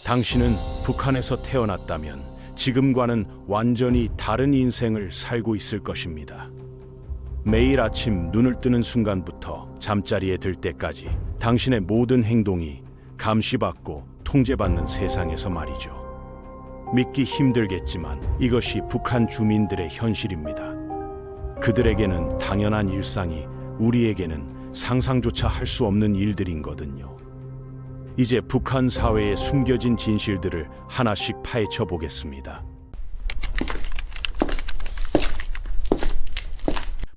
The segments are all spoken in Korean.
당신은 북한에서 태어났다면 지금과는 완전히 다른 인생을 살고 있을 것입니다. 매일 아침 눈을 뜨는 순간부터 잠자리에 들 때까지 당신의 모든 행동이 감시받고 통제받는 세상에서 말이죠. 믿기 힘들겠지만 이것이 북한 주민들의 현실입니다. 그들에게는 당연한 일상이 우리에게는 상상조차 할 수 없는 일들인 거든요. 이제 북한 사회의 숨겨진 진실들을 하나씩 파헤쳐 보겠습니다.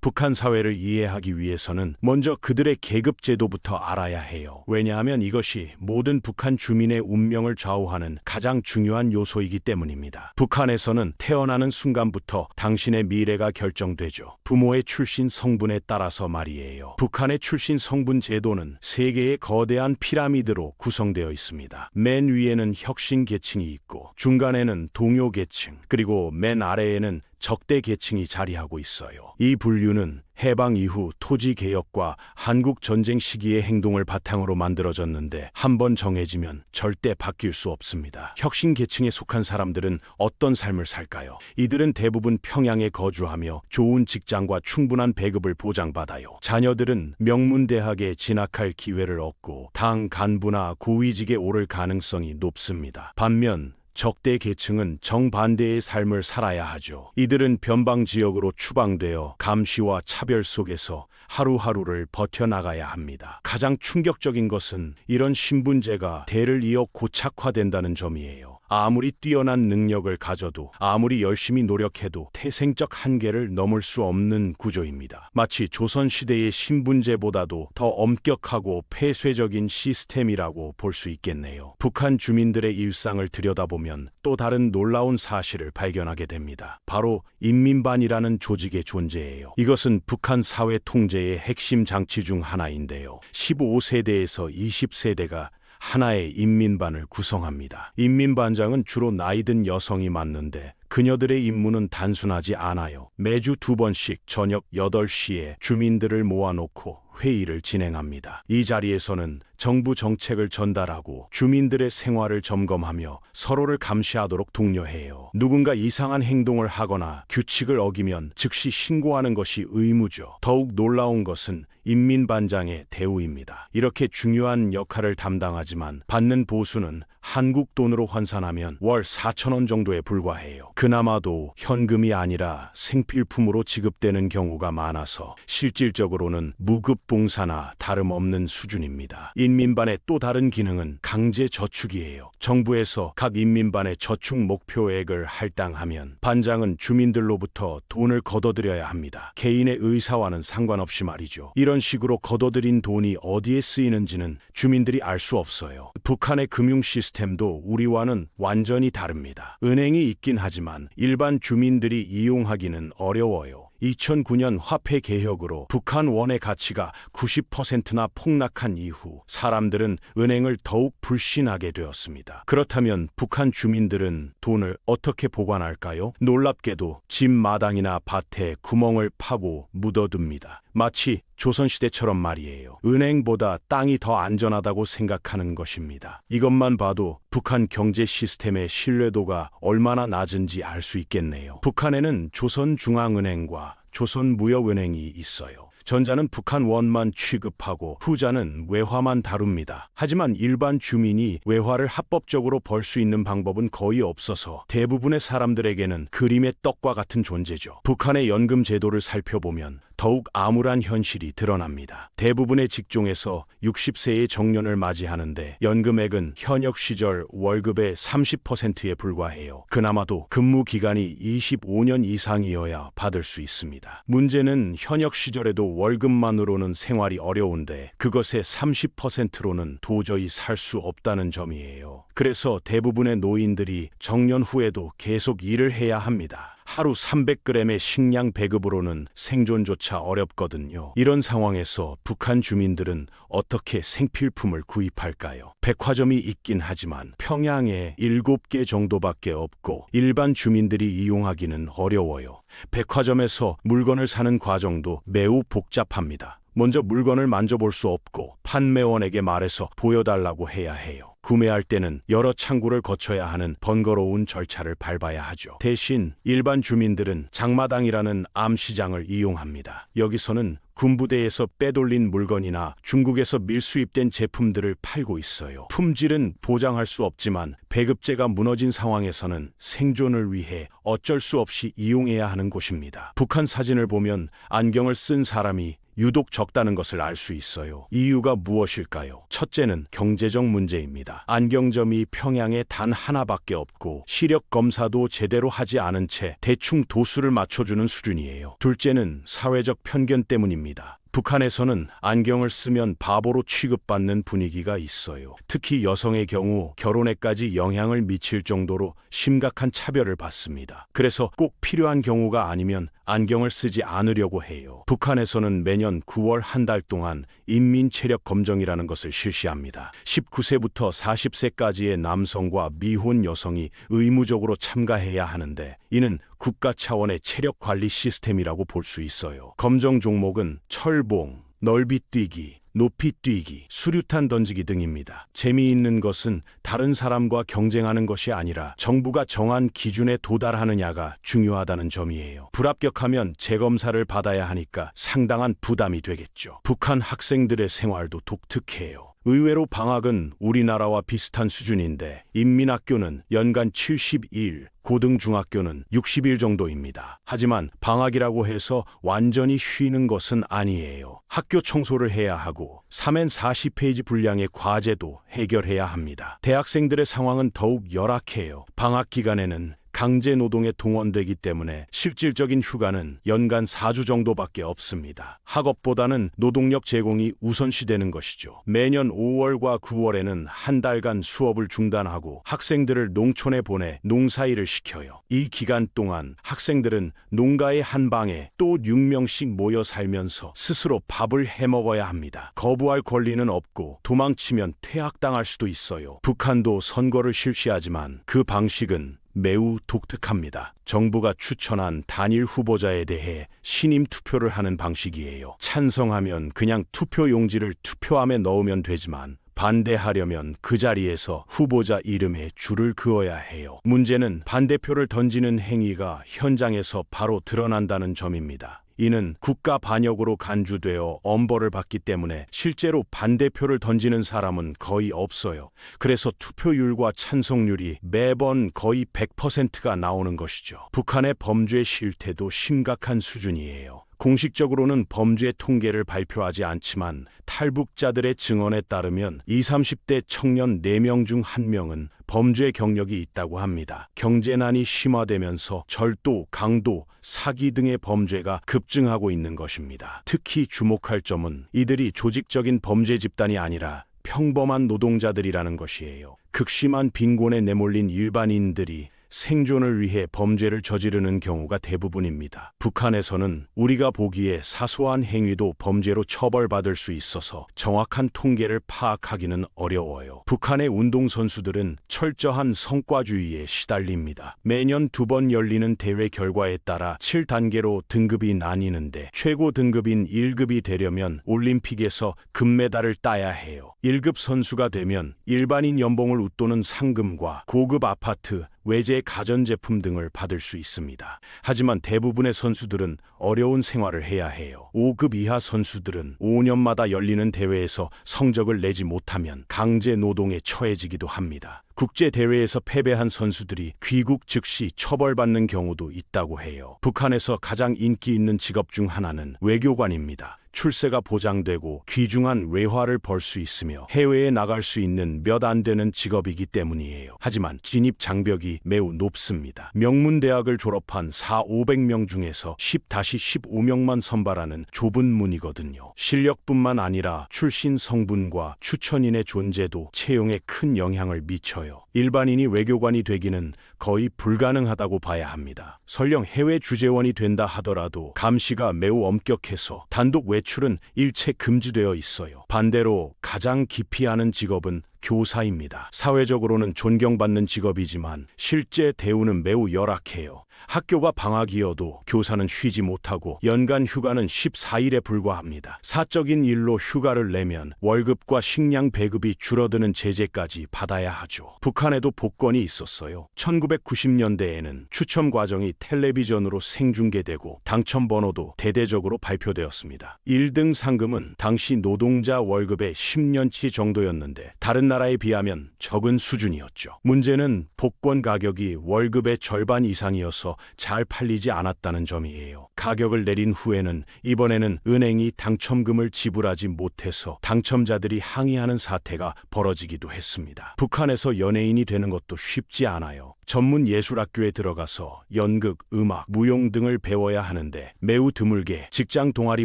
북한 사회를 이해하기 위해서는 먼저 그들의 계급 제도부터 알아야 해요. 왜냐하면 이것이 모든 북한 주민의 운명을 좌우하는 가장 중요한 요소이기 때문입니다. 북한에서는 태어나는 순간부터 당신의 미래가 결정되죠. 부모의 출신 성분에 따라서 말이에요. 북한의 출신 성분 제도는 세 개의 거대한 피라미드로 구성되어 있습니다. 맨 위에는 혁신 계층이 있고, 중간에는 동요 계층, 그리고 맨 아래에는 적대 계층이 자리하고 있어요. 이 분류는 해방 이후 토지 개혁과 한국 전쟁 시기의 행동을 바탕으로 만들어졌는데 한번 정해지면 절대 바뀔 수 없습니다. 혁신 계층에 속한 사람들은 어떤 삶을 살까요? 이들은 대부분 평양에 거주하며 좋은 직장과 충분한 배급을 보장받아요. 자녀들은 명문대학에 진학할 기회를 얻고 당 간부나 고위직에 오를 가능성이 높습니다. 반면 적대 계층은 정반대의 삶을 살아야 하죠. 이들은 변방 지역으로 추방되어 감시와 차별 속에서 하루하루를 버텨나가야 합니다. 가장 충격적인 것은 이런 신분제가 대를 이어 고착화된다는 점이에요. 아무리 뛰어난 능력을 가져도, 아무리 열심히 노력해도 태생적 한계를 넘을 수 없는 구조입니다. 마치 조선시대의 신분제보다도 더 엄격하고 폐쇄적인 시스템이라고 볼 수 있겠네요. 북한 주민들의 일상을 들여다보면 또 다른 놀라운 사실을 발견하게 됩니다. 바로 인민반이라는 조직의 존재예요. 이것은 북한 사회 통제의 핵심 장치 중 하나인데요. 15세대에서 20세대가 하나의 인민반을 구성합니다. 인민반장은 주로 나이든 여성이 맡는데 그녀들의 임무는 단순하지 않아요. 매주 2번씩 저녁 8시에 주민들을 모아놓고 회의를 진행합니다. 이 자리에서는 정부 정책을 전달하고 주민들의 생활을 점검하며 서로를 감시하도록 독려해요. 누군가 이상한 행동을 하거나 규칙을 어기면 즉시 신고하는 것이 의무죠. 더욱 놀라운 것은 인민반장의 대우입니다. 이렇게 중요한 역할을 담당하지만 받는 보수는 한국 돈으로 환산하면 월 4,000원 정도에 불과해요. 그나마도 현금이 아니라 생필품으로 지급되는 경우가 많아서 실질적으로는 무급봉사나 다름없는 수준입니다. 인민반의 또 다른 기능은 강제 저축이에요. 정부에서 각 인민반의 저축 목표액을 할당하면 반장은 주민들로부터 돈을 걷어들여야 합니다. 개인의 의사와는 상관없이 말이죠. 이런 식으로 걷어들인 돈이 어디에 쓰이는지는 주민들이 알 수 없어요. 북한의 금융 시스템도 우리와는 완전히 다릅니다. 은행이 있긴 하지만 일반 주민들이 이용하기는 어려워요. 2009년 화폐 개혁으로 북한 원의 가치가 90%나 폭락한 이후 사람들은 은행을 더욱 불신하게 되었습니다. 그렇다면 북한 주민들은 돈을 어떻게 보관할까요? 놀랍게도 집 마당이나 밭에 구멍을 파고 묻어둡니다. 마치 조선시대처럼 말이에요. 은행보다 땅이 더 안전하다고 생각하는 것입니다. 이것만 봐도 북한 경제 시스템의 신뢰도가 얼마나 낮은지 알 수 있겠네요. 북한에는 조선중앙은행과 조선무역은행이 있어요. 전자는 북한 원만 취급하고 후자는 외화만 다룹니다. 하지만 일반 주민이 외화를 합법적으로 벌 수 있는 방법은 거의 없어서 대부분의 사람들에게는 그림의 떡과 같은 존재죠. 북한의 연금 제도를 살펴보면 더욱 암울한 현실이 드러납니다. 대부분의 직종에서 60세의 정년을 맞이하는데 연금액은 현역 시절 월급의 30%에 불과해요. 그나마도 근무 기간이 25년 이상이어야 받을 수 있습니다. 문제는 현역 시절에도 월급만으로는 생활이 어려운데 그것의 30%로는 도저히 살 수 없다는 점이에요. 그래서 대부분의 노인들이 정년 후에도 계속 일을 해야 합니다. 하루 300g의 식량 배급으로는 생존조차 어렵거든요. 이런 상황에서 북한 주민들은 어떻게 생필품을 구입할까요? 백화점이 있긴 하지만 평양에 7개 정도밖에 없고 일반 주민들이 이용하기는 어려워요. 백화점에서 물건을 사는 과정도 매우 복잡합니다. 먼저 물건을 만져볼 수 없고 판매원에게 말해서 보여달라고 해야 해요. 구매할 때는 여러 창구를 거쳐야 하는 번거로운 절차를 밟아야 하죠. 대신 일반 주민들은 장마당이라는 암시장을 이용합니다. 여기서는 군부대에서 빼돌린 물건이나 중국에서 밀수입된 제품들을 팔고 있어요. 품질은 보장할 수 없지만 배급제가 무너진 상황에서는 생존을 위해 어쩔 수 없이 이용해야 하는 곳입니다. 북한 사진을 보면 안경을 쓴 사람이 유독 적다는 것을 알 수 있어요. 이유가 무엇일까요? 첫째는 경제적 문제입니다. 안경점이 평양에 단 하나밖에 없고 시력 검사도 제대로 하지 않은 채 대충 도수를 맞춰주는 수준이에요. 둘째는 사회적 편견 때문입니다. 북한에서는 안경을 쓰면 바보로 취급받는 분위기가 있어요. 특히 여성의 경우 결혼에까지 영향을 미칠 정도로 심각한 차별을 받습니다. 그래서 꼭 필요한 경우가 아니면 안경을 쓰지 않으려고 해요. 북한에서는 매년 9월 한 달 동안 인민체력 검정이라는 것을 실시합니다. 19세부터 40세까지의 남성과 미혼 여성이 의무적으로 참가해야 하는데 이는 국가 차원의 체력 관리 시스템이라고 볼 수 있어요. 검정 종목은 철봉, 넓이뛰기, 높이뛰기, 수류탄 던지기 등입니다. 재미있는 것은 다른 사람과 경쟁하는 것이 아니라 정부가 정한 기준에 도달하느냐가 중요하다는 점이에요. 불합격하면 재검사를 받아야 하니까 상당한 부담이 되겠죠. 북한 학생들의 생활도 독특해요. 의외로 방학은 우리나라와 비슷한 수준인데 인민학교는 연간 72일, 고등중학교는 60일 정도입니다. 하지만 방학이라고 해서 완전히 쉬는 것은 아니에요. 학교 청소를 해야 하고 3엔 40페이지 분량의 과제도 해결해야 합니다. 대학생들의 상황은 더욱 열악해요. 방학 기간에는 강제 노동에 동원되기 때문에 실질적인 휴가는 연간 4주 정도밖에 없습니다. 학업보다는 노동력 제공이 우선시되는 것이죠. 매년 5월과 9월에는 한 달간 수업을 중단하고 학생들을 농촌에 보내 농사일을 시켜요. 이 기간 동안 학생들은 농가의 한 방에 또 6명씩 모여 살면서 스스로 밥을 해먹어야 합니다. 거부할 권리는 없고 도망치면 퇴학당할 수도 있어요. 북한도 선거를 실시하지만 그 방식은 매우 독특합니다. 정부가 추천한 단일 후보자에 대해 신임 투표를 하는 방식이에요. 찬성하면 그냥 투표 용지를 투표함에 넣으면 되지만 반대하려면 그 자리에서 후보자 이름에 줄을 그어야 해요. 문제는 반대표를 던지는 행위가 현장에서 바로 드러난다는 점입니다. 이는 국가 반역으로 간주되어 엄벌을 받기 때문에 실제로 반대표를 던지는 사람은 거의 없어요. 그래서 투표율과 찬성률이 매번 거의 100%가 나오는 것이죠. 북한의 범죄 실태도 심각한 수준이에요. 공식적으로는 범죄 통계를 발표하지 않지만 탈북자들의 증언에 따르면 20, 30대 청년 4명 중 1명은 범죄 경력이 있다고 합니다. 경제난이 심화되면서 절도, 강도, 사기 등의 범죄가 급증하고 있는 것입니다. 특히 주목할 점은 이들이 조직적인 범죄 집단이 아니라 평범한 노동자들이라는 것이에요. 극심한 빈곤에 내몰린 일반인들이 생존을 위해 범죄를 저지르는 경우가 대부분입니다. 북한에서는 우리가 보기에 사소한 행위도 범죄로 처벌받을 수 있어서 정확한 통계를 파악하기는 어려워요. 북한의 운동선수들은 철저한 성과주의에 시달립니다. 매년 2번 열리는 대회 결과에 따라 7단계로 등급이 나뉘는데 최고 등급인 1급이 되려면 올림픽에서 금메달을 따야 해요. 1급 선수가 되면 일반인 연봉을 웃도는 상금과 고급 아파트, 외제 가전제품 등을 받을 수 있습니다. 하지만 대부분의 선수들은 어려운 생활을 해야 해요. 5급 이하 선수들은 5년마다 열리는 대회에서 성적을 내지 못하면 강제 노동에 처해지기도 합니다. 국제대회에서 패배한 선수들이 귀국 즉시 처벌받는 경우도 있다고 해요. 북한에서 가장 인기 있는 직업 중 하나는 외교관입니다. 출세가 보장되고 귀중한 외화를 벌 수 있으며 해외에 나갈 수 있는 몇 안 되는 직업이기 때문이에요. 하지만 진입 장벽이 매우 높습니다. 명문대학을 졸업한 4,500명 중에서 10-15명만 선발하는 좁은 문이거든요. 실력뿐만 아니라 출신 성분과 추천인의 존재도 채용에 큰 영향을 미쳐요. 일반인이 외교관이 되기는 거의 불가능하다고 봐야 합니다. 설령 해외 주재원이 된다 하더라도 감시가 매우 엄격해서 단독 외출은 일체 금지되어 있어요. 반대로 가장 기피하는 직업은 교사입니다. 사회적으로는 존경받는 직업이지만 실제 대우는 매우 열악해요. 학교가 방학이어도 교사는 쉬지 못하고 연간 휴가는 14일에 불과합니다. 사적인 일로 휴가를 내면 월급과 식량 배급이 줄어드는 제재까지 받아야 하죠. 북한에도 복권이 있었어요. 1990년대에는 추첨 과정이 텔레비전으로 생중계되고 당첨 번호도 대대적으로 발표되었습니다. 1등 상금은 당시 노동자 월급의 10년치 정도였는데 다른 나라에 비하면 적은 수준이었죠. 문제는 복권 가격이 월급의 절반 이상이어서 잘 팔리지 않았다는 점이에요. 가격을 내린 후에는 이번에는 은행이 당첨금을 지불하지 못해서 당첨자들이 항의하는 사태가 벌어지기도 했습니다. 북한에서 연예인이 되는 것도 쉽지 않아요. 전문 예술학교에 들어가서 연극, 음악, 무용 등을 배워야 하는데 매우 드물게 직장 동아리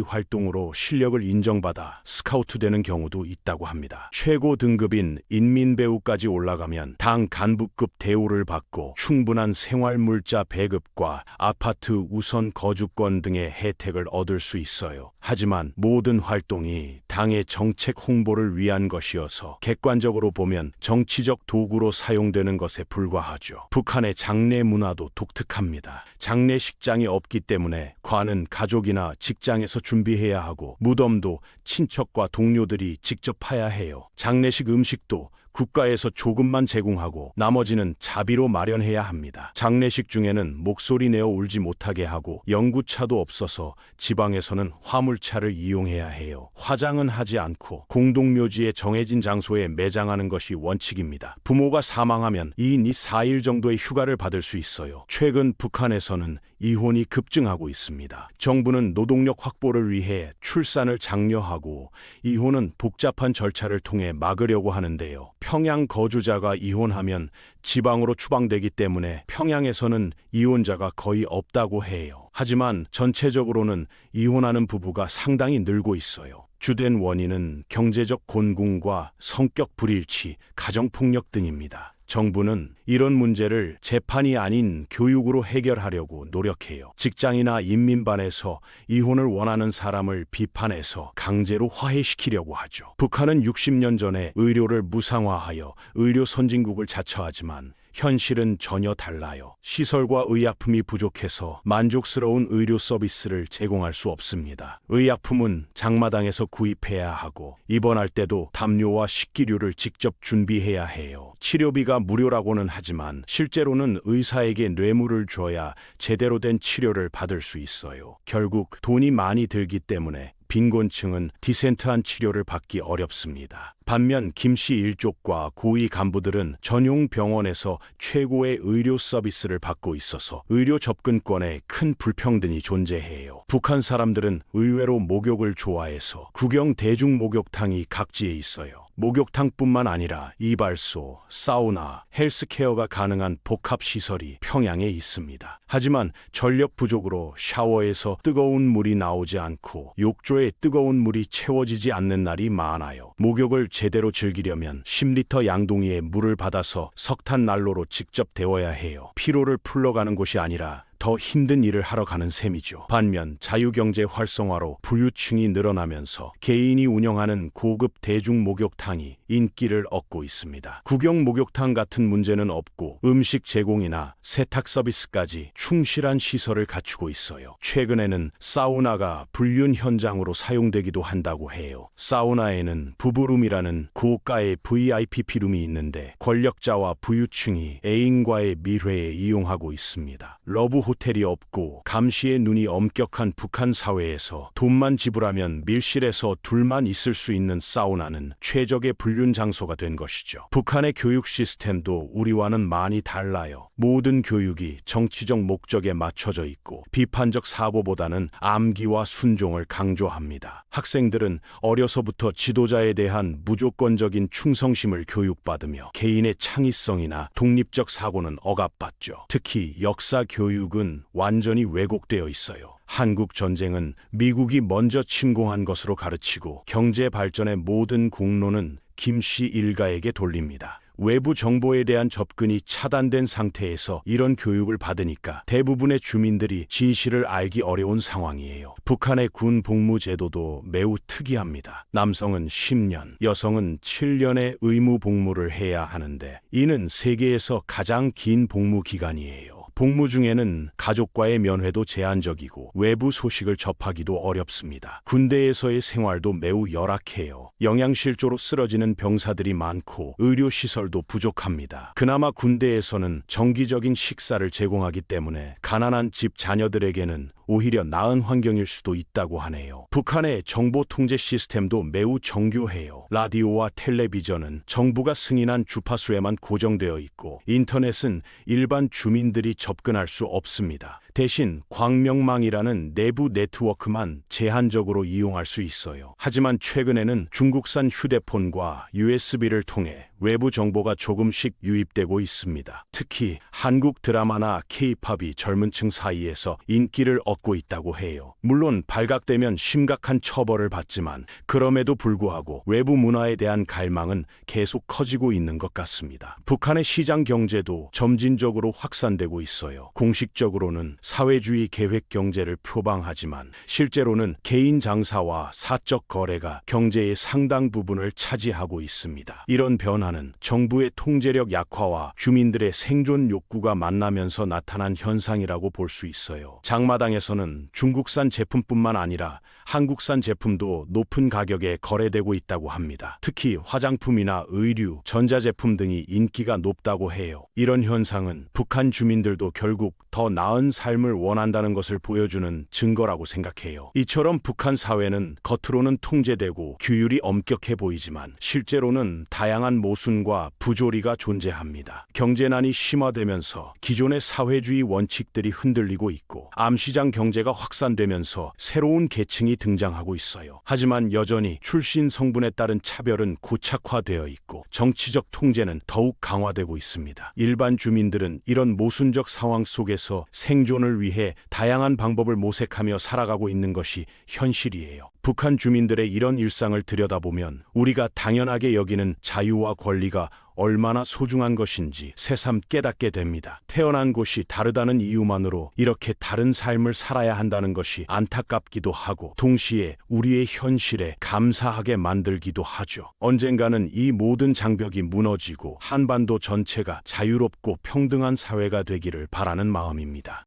활동으로 실력을 인정받아 스카우트 되는 경우도 있다고 합니다. 최고 등급인 인민배우까지 올라가면 당 간부급 대우를 받고 충분한 생활물자 배급과 아파트 우선 거주권 등의 혜택을 얻을 수 있어요. 하지만 모든 활동이 당의 정책 홍보를 위한 것이어서 객관적으로 보면 정치적 도구로 사용되는 것에 불과하죠. 북한의 장례 문화도 독특합니다. 장례식장이 없기 때문에 관은 가족이나 직장에서 준비해야 하고 무덤도 친척과 동료들이 직접 파야 해요. 장례식 음식도 국가에서 조금만 제공하고 나머지는 자비로 마련해야 합니다. 장례식 중에는 목소리 내어 울지 못하게 하고 연구차도 없어서 지방에서는 화물차를 이용해야 해요. 화장은 하지 않고 공동묘지에 정해진 장소에 매장하는 것이 원칙입니다. 부모가 사망하면 2인 4일 정도의 휴가를 받을 수 있어요. 최근 북한에서는 이혼이 급증하고 있습니다. 정부는 노동력 확보를 위해 출산을 장려하고 이혼은 복잡한 절차를 통해 막으려고 하는데요. 평양 거주자가 이혼하면 지방으로 추방되기 때문에 평양에서는 이혼자가 거의 없다고 해요. 하지만 전체적으로는 이혼하는 부부가 상당히 늘고 있어요. 주된 원인은 경제적 곤궁과 성격 불일치, 가정폭력 등입니다. 정부는 이런 문제를 재판이 아닌 교육으로 해결하려고 노력해요. 직장이나 인민반에서 이혼을 원하는 사람을 비판해서 강제로 화해시키려고 하죠. 북한은 60년 전에 의료를 무상화하여 의료 선진국을 자처하지만 현실은 전혀 달라요. 시설과 의약품이 부족해서 만족스러운 의료 서비스를 제공할 수 없습니다. 의약품은 장마당에서 구입해야 하고 입원할 때도 담요와 식기류를 직접 준비해야 해요. 치료비가 무료라고는 하지만 실제로는 의사에게 뇌물을 줘야 제대로 된 치료를 받을 수 있어요. 결국 돈이 많이 들기 때문에 빈곤층은 디센트한 치료를 받기 어렵습니다. 반면 김씨 일족과 고위 간부들은 전용 병원에서 최고의 의료 서비스를 받고 있어서 의료 접근권에 큰 불평등이 존재해요. 북한 사람들은 의외로 목욕을 좋아해서 국영 대중 목욕탕이 각지에 있어요. 목욕탕뿐만 아니라 이발소, 사우나, 헬스케어가 가능한 복합시설이 평양에 있습니다. 하지만 전력 부족으로 샤워에서 뜨거운 물이 나오지 않고 욕조에 뜨거운 물이 채워지지 않는 날이 많아요. 목욕을 제대로 즐기려면 10리터 양동이에 물을 받아서 석탄 난로로 직접 데워야 해요. 피로를 풀러가는 곳이 아니라 더 힘든 일을 하러 가는 셈이죠. 반면 자유경제 활성화로 부유층이 늘어나면서 개인이 운영하는 고급 대중 목욕탕이 인기를 얻고 있습니다. 국영 목욕탕 같은 문제는 없고 음식 제공이나 세탁 서비스까지 충실한 시설을 갖추고 있어요. 최근에는 사우나가 불륜 현장으로 사용되기도 한다고 해요. 사우나에는 부부룸이라는 고가의 VIP 룸이 있는데 권력자와 부유층이 애인과의 밀회에 이용하고 있습니다. 러브 호텔이 없고 감시의 눈이 엄격한 북한 사회에서 돈만 지불하면 밀실에서 둘만 있을 수 있는 사우나는 최적의 불륜 장소가 된 것이죠. 북한의 교육 시스템도 우리와는 많이 달라요. 모든 교육이 정치적 목적에 맞춰져 있고 비판적 사고보다는 암기와 순종을 강조합니다. 학생들은 어려서부터 지도자에 대한 무조건적인 충성심을 교육받으며 개인의 창의성이나 독립적 사고는 억압받죠. 특히 역사 교육은 완전히 왜곡되어 있어요. 한국 전쟁은 미국이 먼저 침공한 것으로 가르치고 경제 발전의 모든 공로는 김씨 일가에게 돌립니다. 외부 정보에 대한 접근이 차단된 상태에서 이런 교육을 받으니까 대부분의 주민들이 진실을 알기 어려운 상황이에요. 북한의 군 복무 제도도 매우 특이합니다. 남성은 10년, 여성은 7년의 의무 복무를 해야 하는데 이는 세계에서 가장 긴 복무 기간이에요. 복무 중에는 가족과의 면회도 제한적이고 외부 소식을 접하기도 어렵습니다. 군대에서의 생활도 매우 열악해요. 영양실조로 쓰러지는 병사들이 많고 의료시설도 부족합니다. 그나마 군대에서는 정기적인 식사를 제공하기 때문에 가난한 집 자녀들에게는 오히려 나은 환경일 수도 있다고 하네요. 북한의 정보 통제 시스템도 매우 정교해요. 라디오와 텔레비전은 정부가 승인한 주파수에만 고정되어 있고 인터넷은 일반 주민들이 접근할 수 없습니다. 대신 광명망이라는 내부 네트워크만 제한적으로 이용할 수 있어요. 하지만 최근에는 중국산 휴대폰과 USB를 통해 외부 정보가 조금씩 유입되고 있습니다. 특히 한국 드라마나 K-팝이 젊은 층 사이에서 인기를 얻고 있다고 해요. 물론 발각되면 심각한 처벌을 받지만 그럼에도 불구하고 외부 문화에 대한 갈망은 계속 커지고 있는 것 같습니다. 북한의 시장 경제도 점진적으로 확산되고 있어요. 공식적으로는 사회주의 계획 경제를 표방하지만 실제로는 개인 장사와 사적 거래가 경제의 상당 부분을 차지하고 있습니다. 이런 변화는 정부의 통제력 약화와 주민들의 생존 욕구가 만나면서 나타난 현상이라고 볼 수 있어요. 장마당에서는 중국산 제품뿐만 아니라 한국산 제품도 높은 가격에 거래되고 있다고 합니다. 특히 화장품이나 의류, 전자제품 등이 인기가 높다고 해요. 이런 현상은 북한 주민들도 결국 더 나은 삶을 원한다는 것을 보여주는 증거라고 생각해요. 이처럼 북한 사회는 겉으로는 통제되고 규율이 엄격해 보이지만 실제로는 다양한 모순과 부조리가 존재합니다. 경제난이 심화되면서 기존의 사회주의 원칙들이 흔들리고 있고 암시장 경제가 확산되면서 새로운 계층이 등장하고 있어요. 하지만 여전히 출신 성분에 따른 차별은 고착화되어 있고 정치적 통제는 더욱 강화되고 있습니다. 일반 주민들은 이런 모순적 상황 속에서 생존을 위해 다양한 방법을 모색하며 살아가고 있는 것이 현실이에요. 북한 주민들의 이런 일상을 들여다보면 우리가 당연하게 여기는 자유와 권리가 얼마나 소중한 것인지 새삼 깨닫게 됩니다. 태어난 곳이 다르다는 이유만으로 이렇게 다른 삶을 살아야 한다는 것이 안타깝기도 하고 동시에 우리의 현실에 감사하게 만들기도 하죠. 언젠가는 이 모든 장벽이 무너지고 한반도 전체가 자유롭고 평등한 사회가 되기를 바라는 마음입니다.